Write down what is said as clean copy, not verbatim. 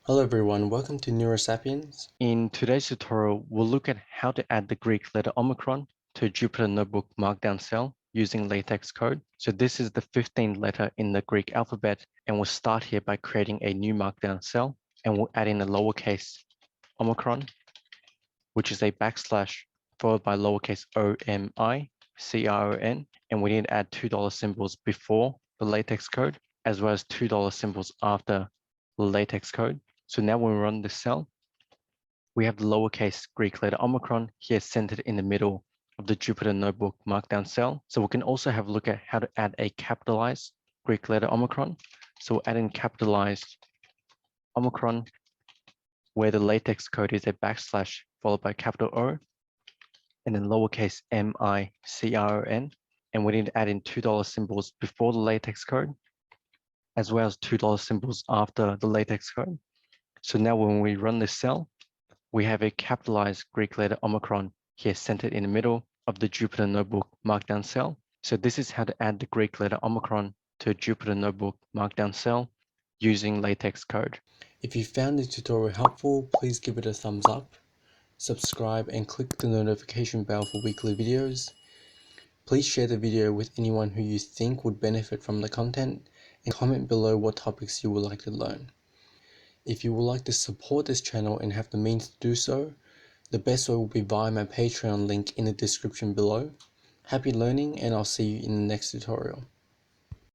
Hello everyone, welcome to Neurosapiens. In today's tutorial, we'll look at how to add the Greek letter Omicron to a Jupyter Notebook Markdown cell using LaTeX Code. So this is the 15th letter in the Greek alphabet, and we'll start here by creating a new Markdown cell, and we'll add in a lowercase Omicron, which is a backslash followed by lowercase OMICRON, and we need to add $2 symbols before the LaTeX code, as well as $2 symbols after the LaTeX code. So now when we run this cell, we have the lowercase Greek letter Omicron here centered in the middle of the Jupyter Notebook Markdown cell. So we can also have a look at how to add a capitalized Greek letter Omicron. So we'll add in capitalized Omicron, where the LaTeX code is a backslash followed by capital O, and then lowercase MICRON. And we need to add in $2 symbols before the LaTeX code, as well as $2 symbols after the LaTeX code. So now when we run this cell, we have a capitalized Greek letter Omicron here centered in the middle of the Jupyter Notebook Markdown cell. So this is how to add the Greek letter Omicron to a Jupyter Notebook Markdown cell using LaTeX code. If you found this tutorial helpful, please give it a thumbs up, subscribe and click the notification bell for weekly videos. Please share the video with anyone who you think would benefit from the content and comment below what topics you would like to learn. If you would like to support this channel and have the means to do so, the best way will be via my Patreon link in the description below. Happy learning, and I'll see you in the next tutorial.